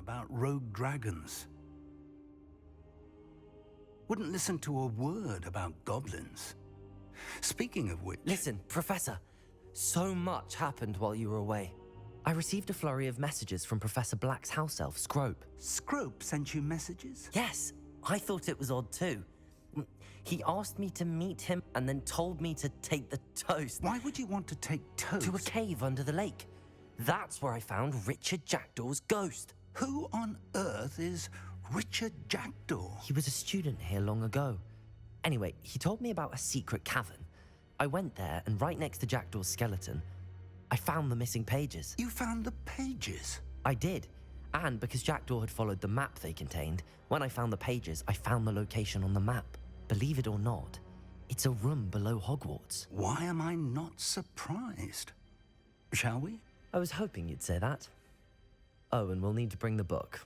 about rogue dragons. Wouldn't listen to a word about goblins. Speaking of which... Listen, Professor, so much happened while you were away. I received a flurry of messages from Professor Black's house elf, Scrope. Scrope sent you messages? Yes, I thought it was odd too. He asked me to meet him and then told me to take the toast. Why would you want to take toast? To a cave under the lake. That's where I found Richard Jackdaw's ghost. Who on earth is Richard Jackdaw? He was a student here long ago. Anyway, he told me about a secret cavern. I went there, and right next to Jackdaw's skeleton, I found the missing pages. You found the pages? I did. And because Jackdaw had followed the map they contained, when I found the pages, I found the location on the map. Believe it or not, it's a room below Hogwarts. Why am I not surprised? Shall we? I was hoping you'd say that. Oh, and we'll need to bring the book.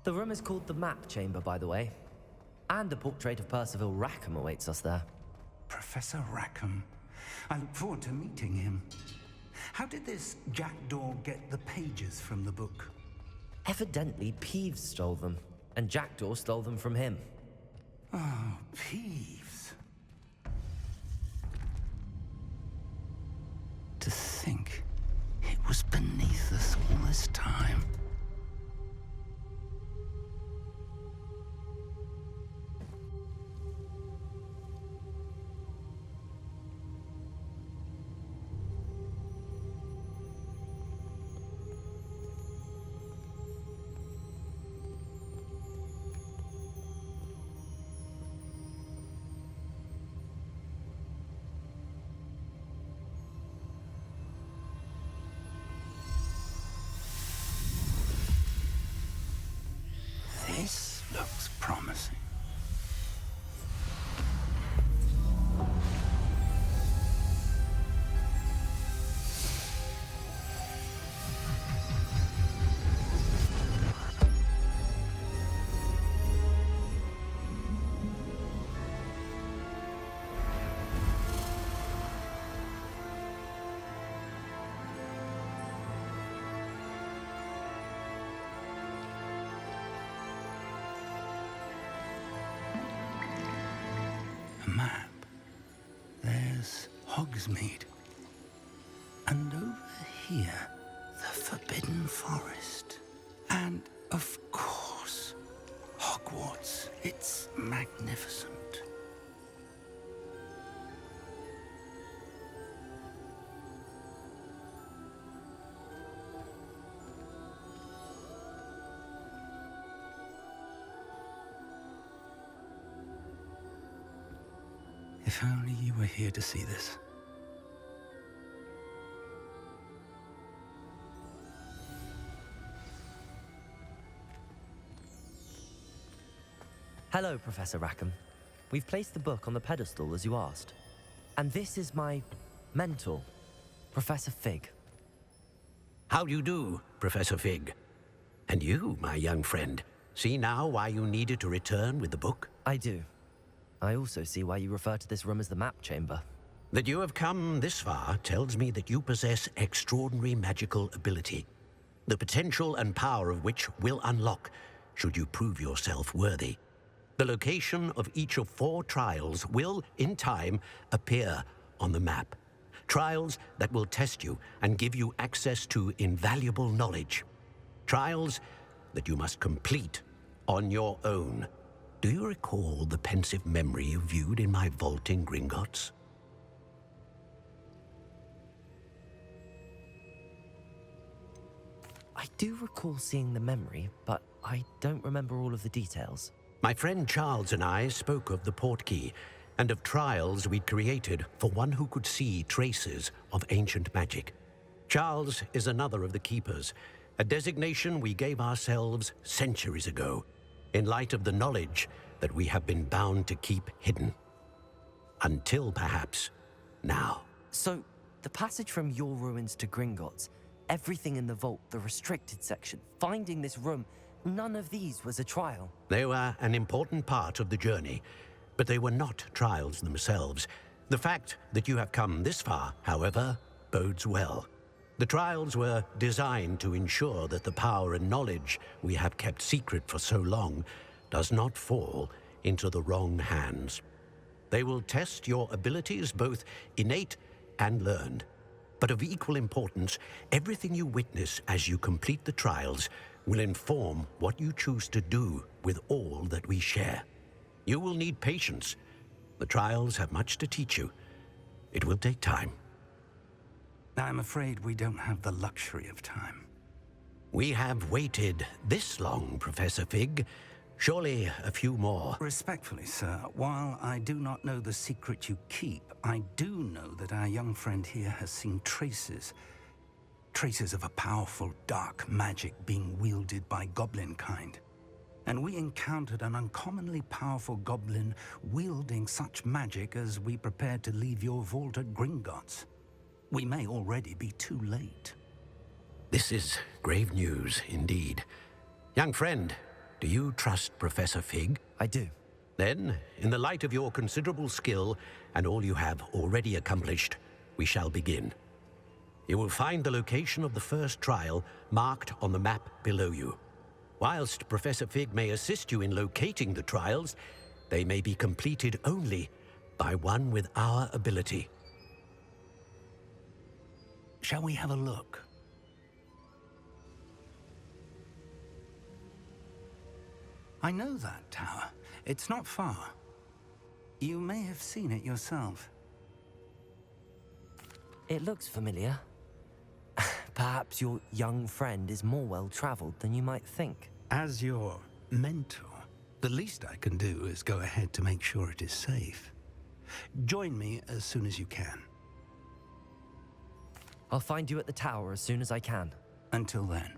The room is called the Map Chamber, by the way. And a portrait of Percival Rackham awaits us there. Professor Rackham. I look forward to meeting him. How did this Jackdaw get the pages from the book? Evidently, Peeves stole them, and Jackdaw stole them from him. Oh, Peeves. To think it was beneath us all this time. This looks promising. Map. There's Hogsmeade. And over here, the Forbidden Forest. And, of course, Hogwarts. It's magnificent. If only you were here to see this. Hello, Professor Rackham. We've placed the book on the pedestal as you asked. And this is my mentor, Professor Fig. How do you do, Professor Fig? And you, my young friend, see now why you needed to return with the book? I do. I also see why you refer to this room as the Map Chamber. That you have come this far tells me that you possess extraordinary magical ability, the potential and power of which will unlock should you prove yourself worthy. The location of each of 4 trials will, in time, appear on the map. Trials that will test you and give you access to invaluable knowledge. Trials that you must complete on your own. Do you recall the pensive memory you viewed in my vault in Gringotts? I do recall seeing the memory, but I don't remember all of the details. My friend Charles and I spoke of the portkey and of trials we'd created for one who could see traces of ancient magic. Charles is another of the keepers, a designation we gave ourselves centuries ago, in light of the knowledge that we have been bound to keep hidden. Until perhaps now. So, the passage from your ruins to Gringotts, everything in the vault, the restricted section, finding this room, none of these was a trial. They were an important part of the journey, but they were not trials themselves. The fact that you have come this far, however, bodes well. The trials were designed to ensure that the power and knowledge we have kept secret for so long does not fall into the wrong hands. They will test your abilities, both innate and learned. But of equal importance, everything you witness as you complete the trials will inform what you choose to do with all that we share. You will need patience. The trials have much to teach you. It will take time. I'm afraid we don't have the luxury of time. We have waited this long, Professor Fig. Surely a few more. Respectfully, sir, while I do not know the secret you keep, I do know that our young friend here has seen traces of a powerful dark magic being wielded by goblin kind. And we encountered an uncommonly powerful goblin wielding such magic as we prepared to leave your vault at Gringotts. We may already be too late. This is grave news indeed. Young friend, do you trust Professor Fig? I do. Then, in the light of your considerable skill and all you have already accomplished, we shall begin. You will find the location of the first trial marked on the map below you. Whilst Professor Fig may assist you in locating the trials, they may be completed only by one with our ability. Shall we have a look? I know that tower. It's not far. You may have seen it yourself. It looks familiar. Perhaps your young friend is more well-traveled than you might think. As your mentor, the least I can do is go ahead to make sure it is safe. Join me as soon as you can. I'll find you at the tower as soon as I can. Until then,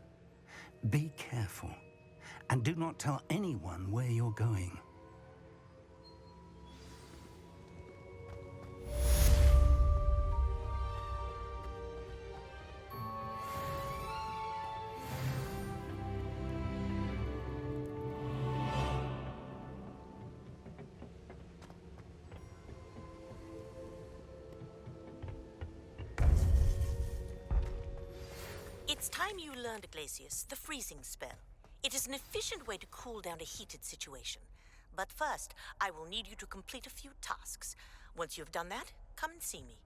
be careful, and do not tell anyone where you're going. It's time you learned, Glacius, the freezing spell. It is an efficient way to cool down a heated situation. But first, I will need you to complete a few tasks. Once you've done that, come and see me.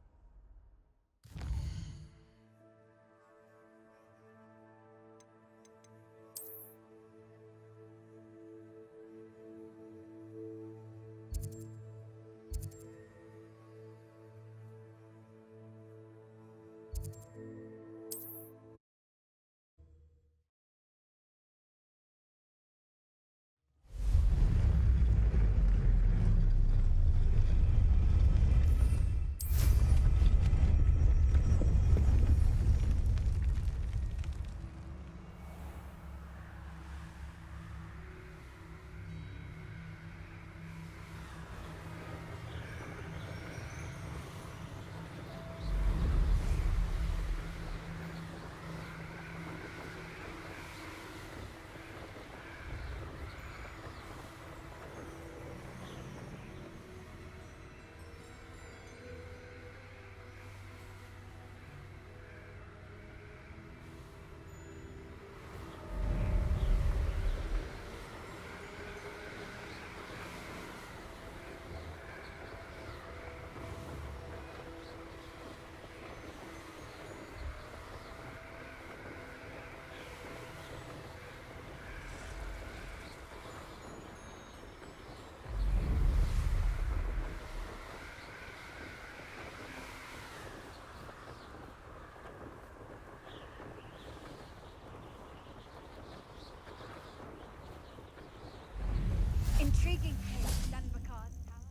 Intriguing case, Dunbarkar's tower.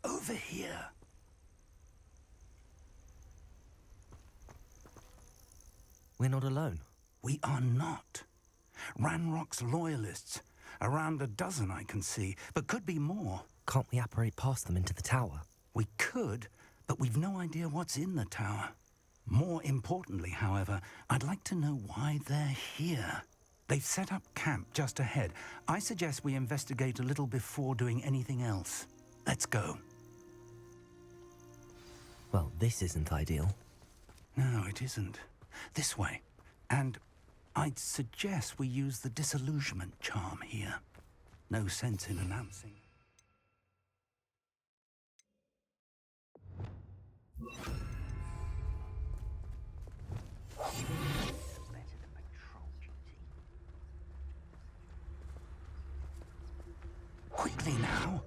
Over here. We're not alone. We are not. Ranrock's loyalists. Around a dozen I can see, but could be more. Can't we apparate past them into the tower? We could, but we've no idea what's in the tower. More importantly, however, I'd like to know why they're here. They've set up camp just ahead. I suggest we investigate a little before doing anything else. Let's go. Well, this isn't ideal. No, it isn't. This way. And I'd suggest we use the disillusionment charm here. No sense in announcing. Quickly now.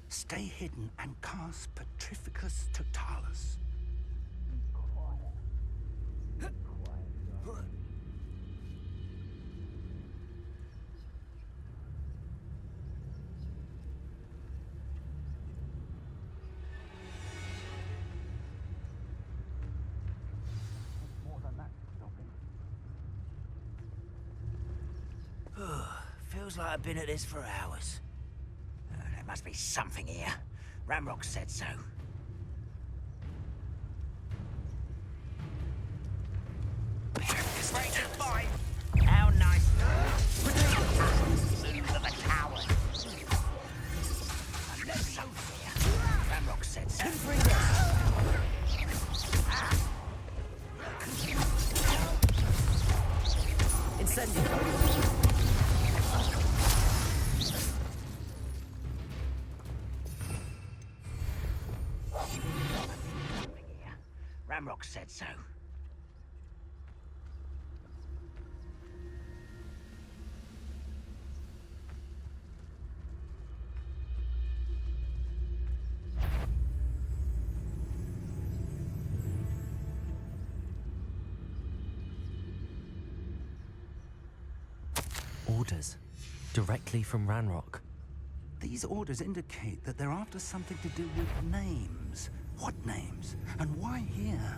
Stay hidden and cast Petrificus Totalis. Feels like I've been at this for hours. There must be something here. Ramrock said so. How nice. Move of a coward. I'm no Sophia. Ramrock said so. Incendio. Ramrock said so. Orders. Directly from Ranrock. These orders indicate that they're after something to do with names. What names? And why here?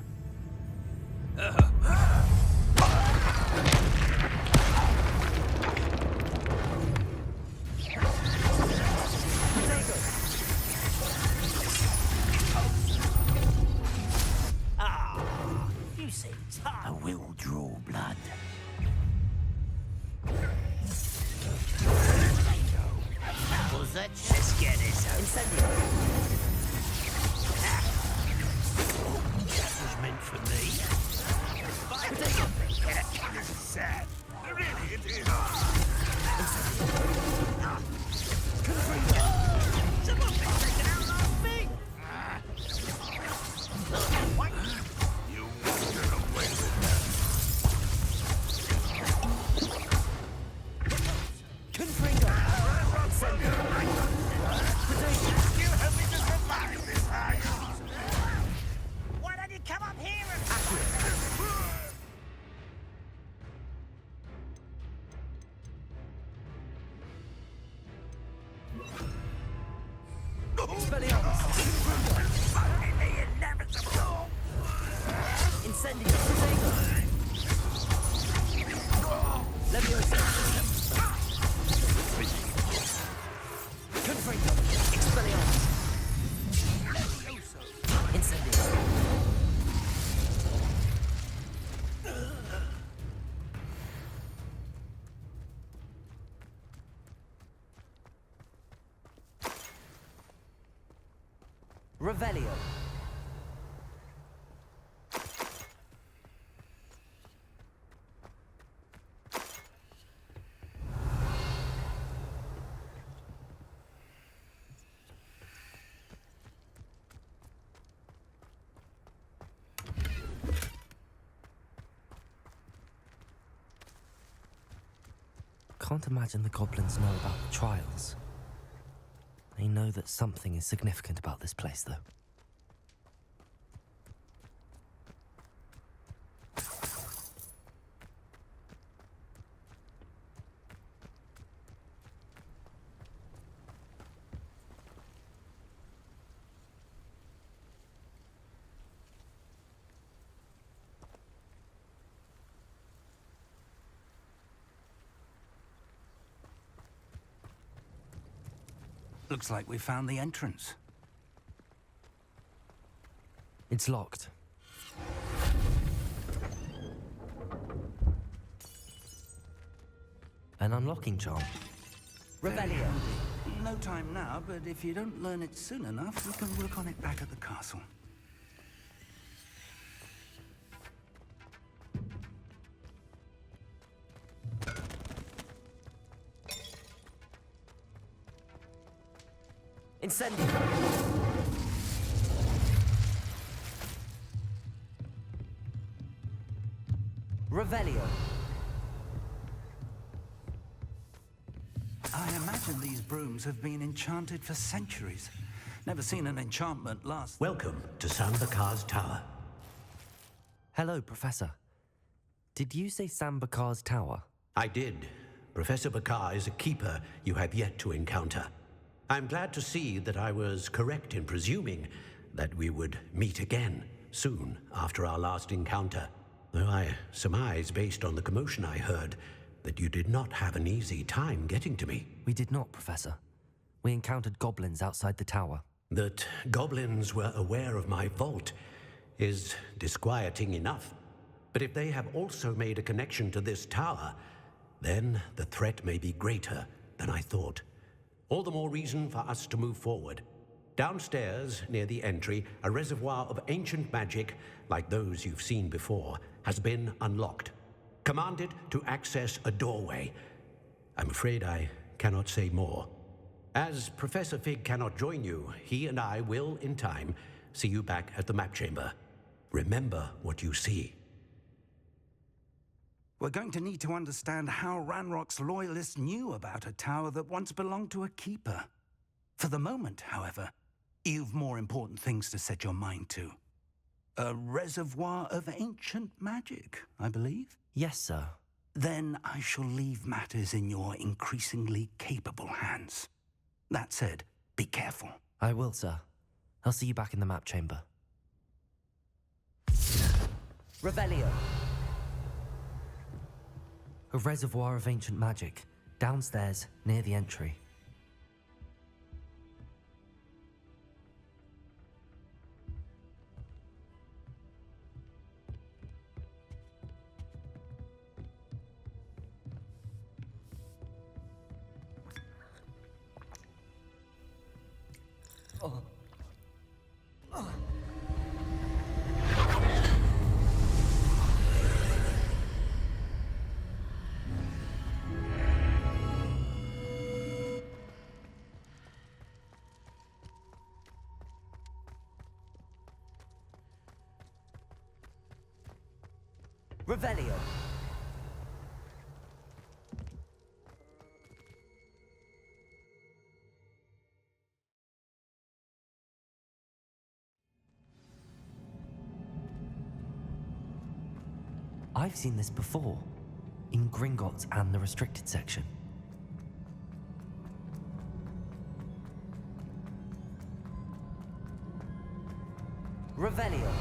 You seem tired. I will draw blood. Was that? Let's get this over. Incendio. That was meant for me. This is sad. Really, it is. Someone's been taken out last week. What? You won't get away with that. Confringo. Incendio. You hope me to survive this, are you? Why don't you come up here and... Expelliarmus. Incendio. Leviosa. Confringo. Expelliarmus. Incendio. Revelio. Can't imagine the goblins know about the trials. They know that something is significant about this place, though. Looks like we found the entrance. It's locked. An unlocking charm. Revelio. No time now, but if you don't learn it soon enough, we can work on it back at the castle. Incendio. Revelio. I imagine these brooms have been enchanted for centuries. Never seen an enchantment last. Welcome to Sambakar's Tower. Hello, Professor. Did you say Sambakar's Tower? I did. Professor Bakar is a keeper you have yet to encounter. I'm glad to see that I was correct in presuming that we would meet again soon after our last encounter. Though I surmise, based on the commotion I heard, that you did not have an easy time getting to me. We did not, Professor. We encountered goblins outside the tower. That goblins were aware of my vault is disquieting enough. But if they have also made a connection to this tower, then the threat may be greater than I thought. All the more reason for us to move forward. Downstairs, near the entry, a reservoir of ancient magic, like those you've seen before, has been unlocked. Commanded to access a doorway. I'm afraid I cannot say more. As Professor Fig cannot join you, he and I will, in time, see you back at the map chamber. Remember what you see. We're going to need to understand how Ranrock's loyalists knew about a tower that once belonged to a keeper. For the moment, however, you've more important things to set your mind to. A reservoir of ancient magic, I believe? Yes, sir. Then I shall leave matters in your increasingly capable hands. That said, be careful. I will, sir. I'll see you back in the map chamber. Revelio. A reservoir of ancient magic, downstairs, near the entry. Revelio. I've seen this before, in Gringotts and the restricted section. Revelio.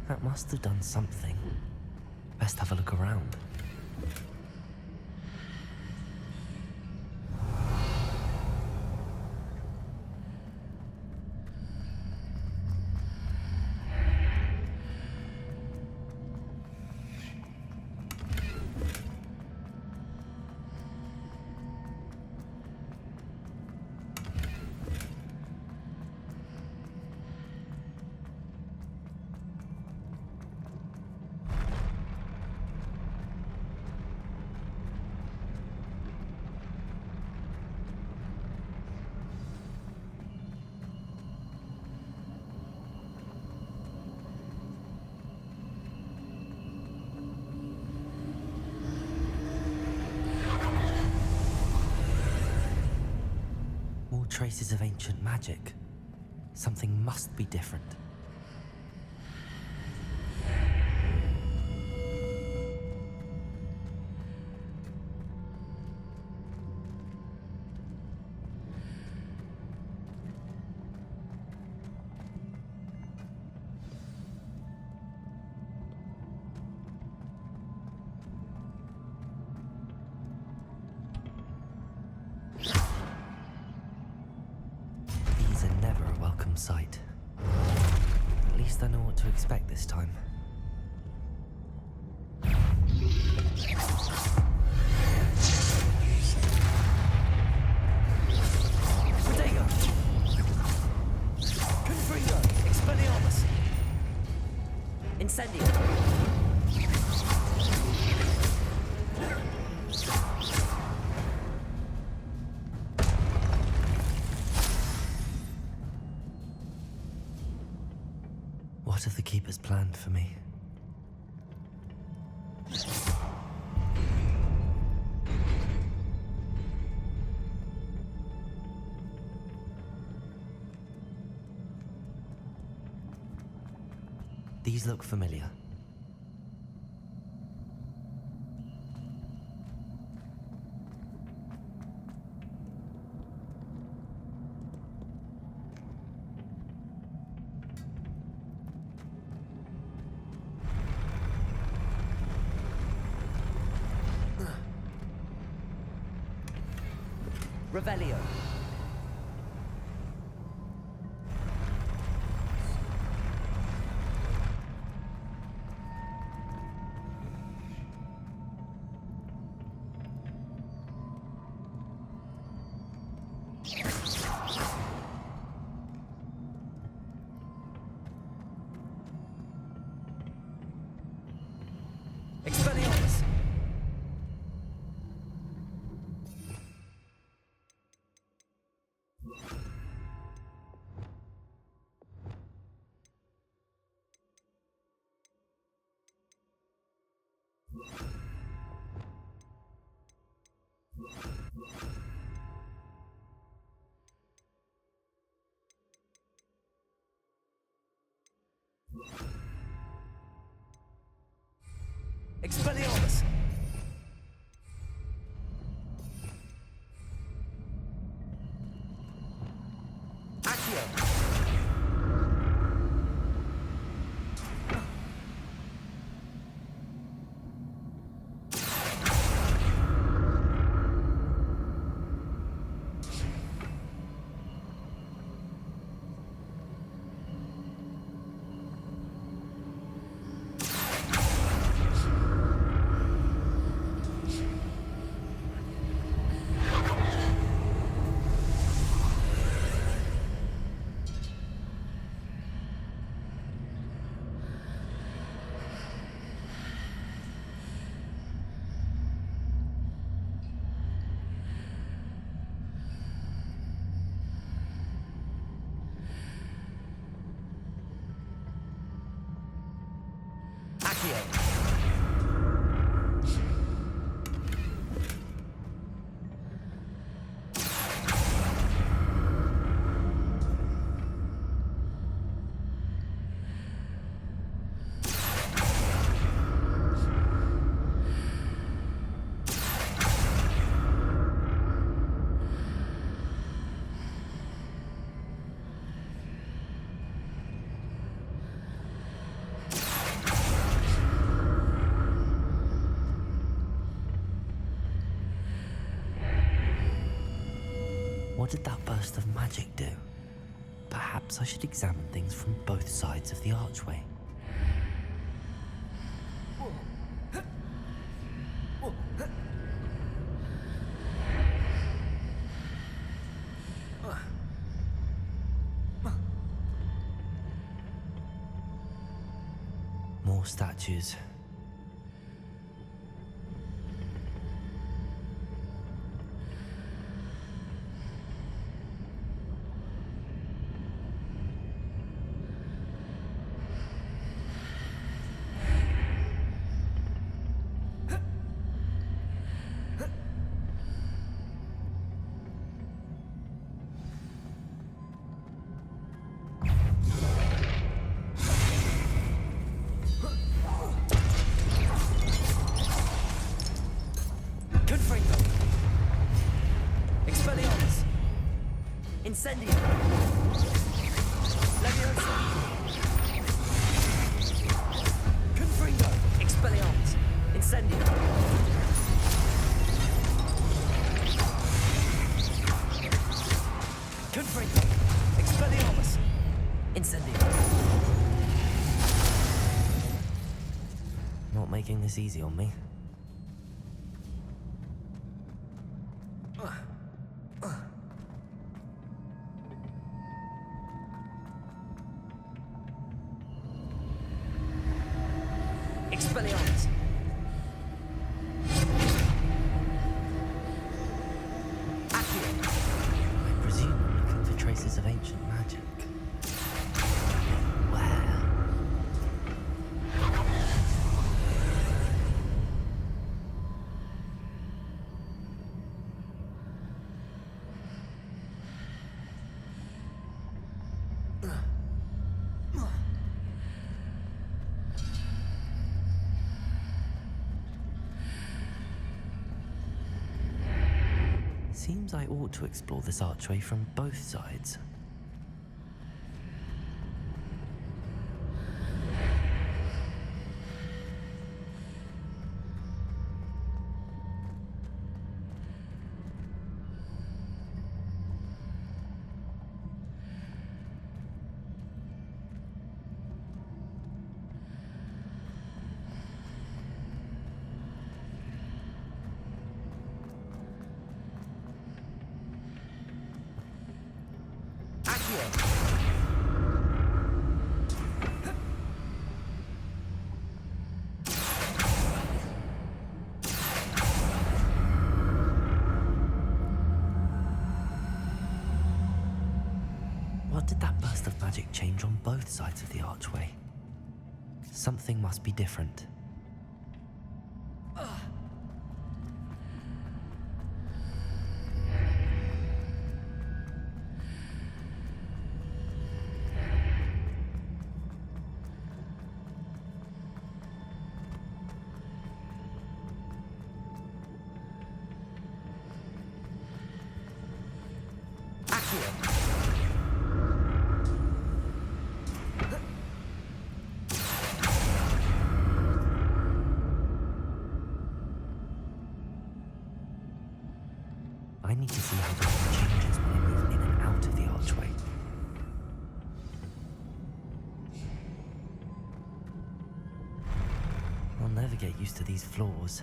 That must have done something. Best have a look around. traces of ancient magic. Something must be different. These are never a welcome sight. At least I know what to expect this time. Protego! Confringo! Expelliarmus! Incendio! What have the Keepers planned for me? These look familiar. Revelio. Expelliarmus. Expelliarmus! Accio! Accio! What did that burst of magic do? Perhaps I should examine things from both sides of the archway. More statues. Incendio! Leviosa! Confringo! Expelliarmus! Incendio! Confringo! Expelliarmus! Incendio! Not making this easy on me. Expelliarmus! Accio! I presume I'm looking for traces of ancient magic. Where? Seems I ought to explore this archway from both sides. What did that burst of magic change on both sides of the archway? Something must be different. I need to see how the light changes when I move in and out of the archway. I'll never get used to these floors.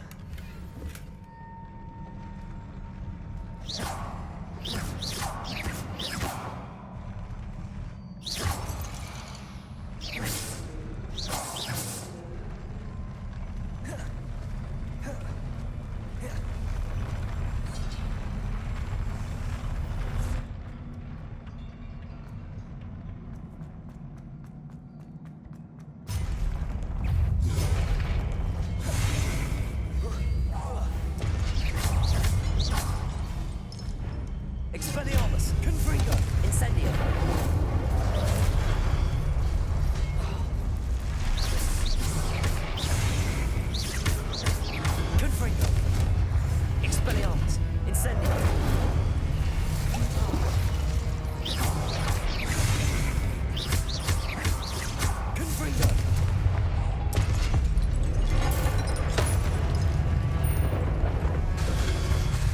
Expelliarmus! Confringo! Incendio! Confringo! Expelliarmus! Incendio! Confringo!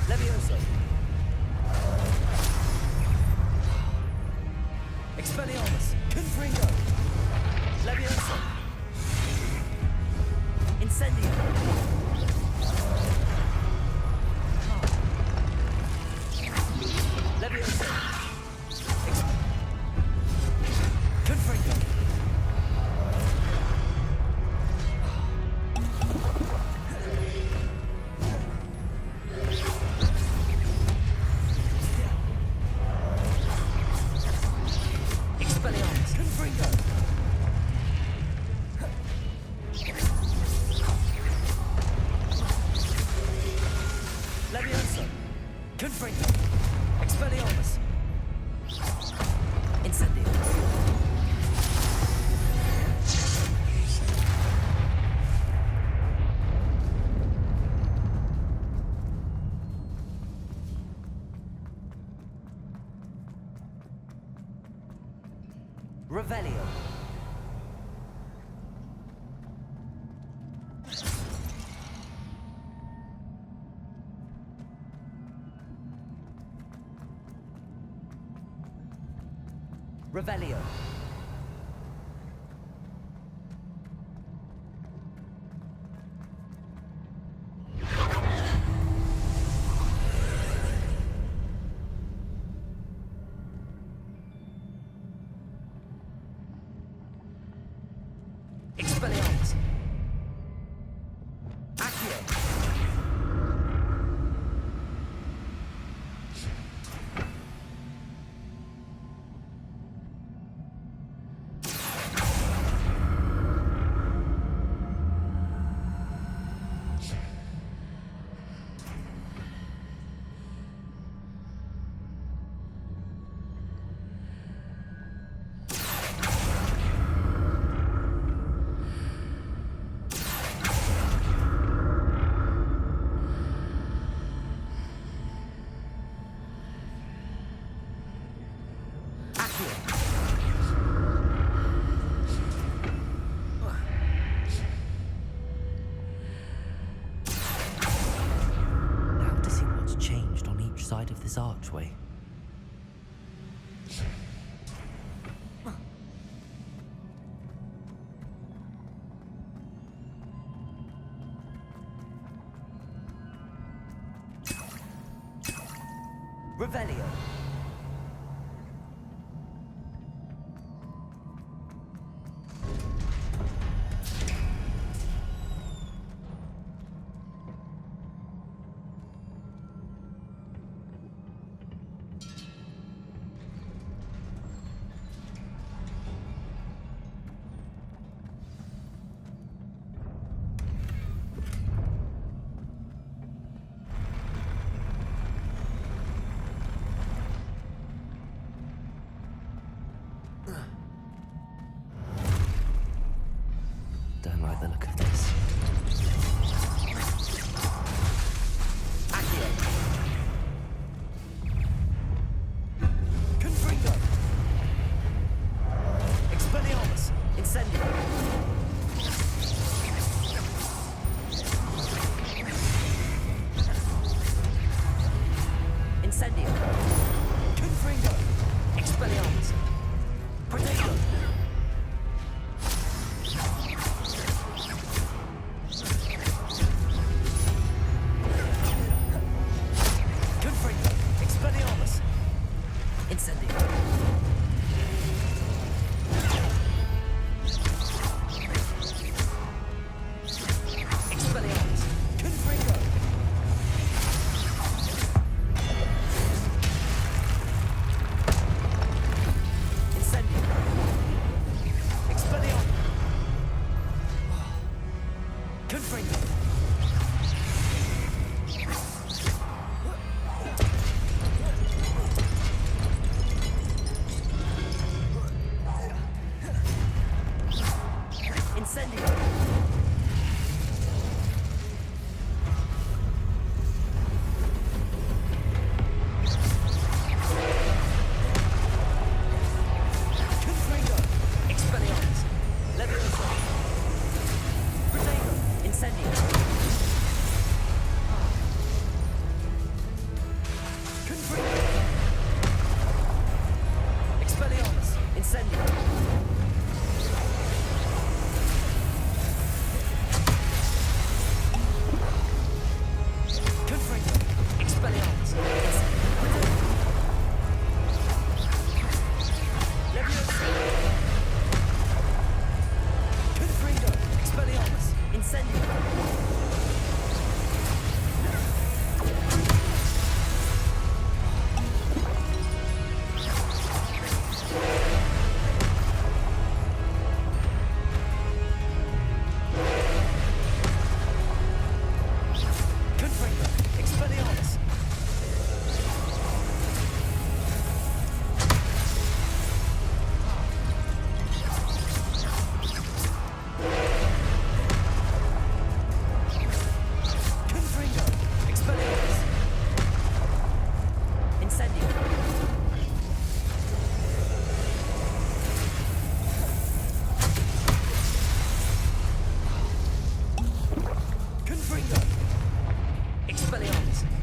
Levioso! Expelliarmus! Confringo! Levioso! Incendio! Levioso! Confringo! Expelliarmus! Confringo! Levioso! Confringo! Expelliarmus! Incendio! Revelio. Revelio. Expelliarmus. Accio. Now to see what's changed on each side of this archway. Revelio. Don't like the look of this. Accio. Confringo. Expelliarmus. Incendio. Incendio. Confringo. Expelliarmus. Protego. Confringo. Expelliarmus. Incendio. Expelliarmus. Confringo.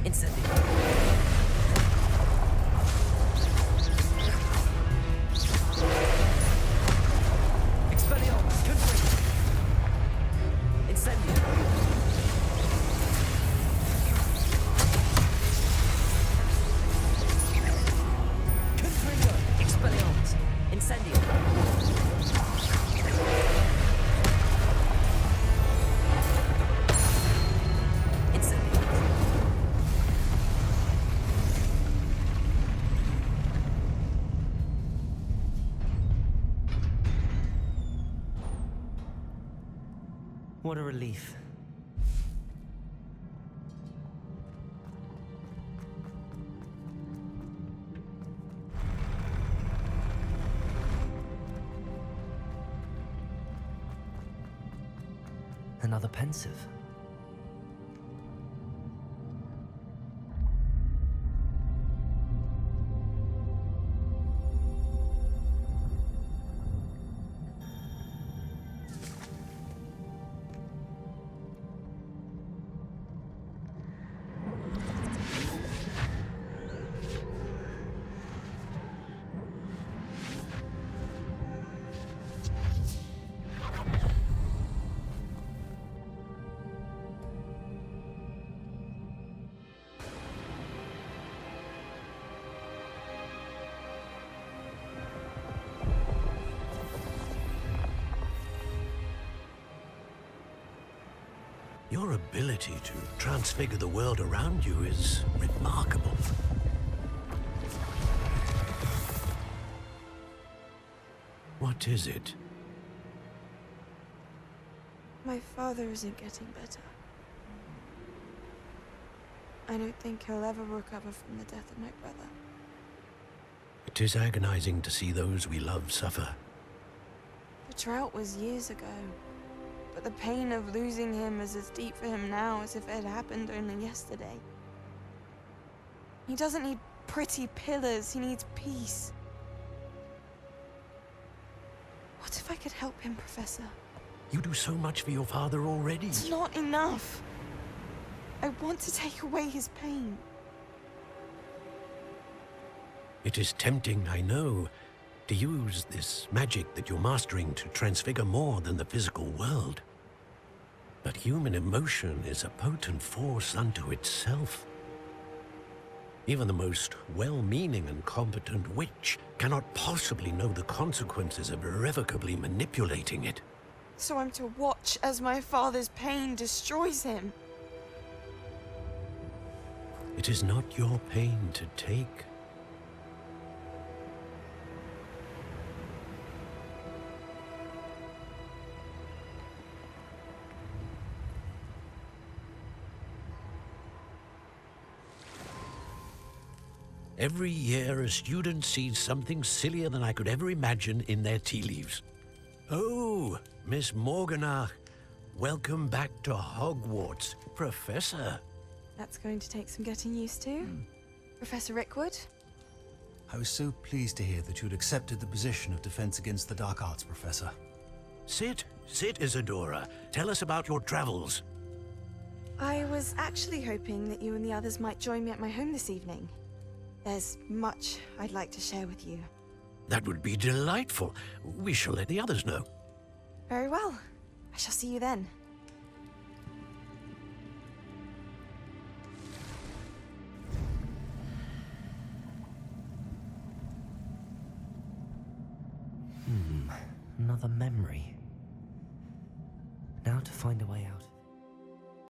Incendio. Expelliarmus, confringo. Incendio. Confringo. Expelliarmus. Incendio. What a relief. Another pensive. Your ability to transfigure the world around you is remarkable. What is it? My father isn't getting better. I don't think he'll ever recover from the death of my brother. It is agonizing to see those we love suffer. The drought was years ago, but the pain of losing him is as deep for him now as if it had happened only yesterday. He doesn't need pretty pillars, he needs peace. What if I could help him, Professor? You do so much for your father already. It's not enough. I want to take away his pain. It is tempting, I know, to use this magic that you're mastering to transfigure more than the physical world. But human emotion is a potent force unto itself. Even the most well-meaning and competent witch cannot possibly know the consequences of irrevocably manipulating it. So I'm to watch as my father's pain destroys him. It is not your pain to take. Every year, a student sees something sillier than I could ever imagine in their tea leaves. Oh, Miss Morganach, welcome back to Hogwarts, Professor. That's going to take some getting used to. Professor Rickwood? I was so pleased to hear that you'd accepted the position of Defense Against the Dark Arts, Professor. Sit, Isadora. Tell us about your travels. I was actually hoping that you and the others might join me at my home this evening. There's much I'd like to share with you. That would be delightful. We shall let the others know. Very well. I shall see you then. Another memory. Now to find a way out.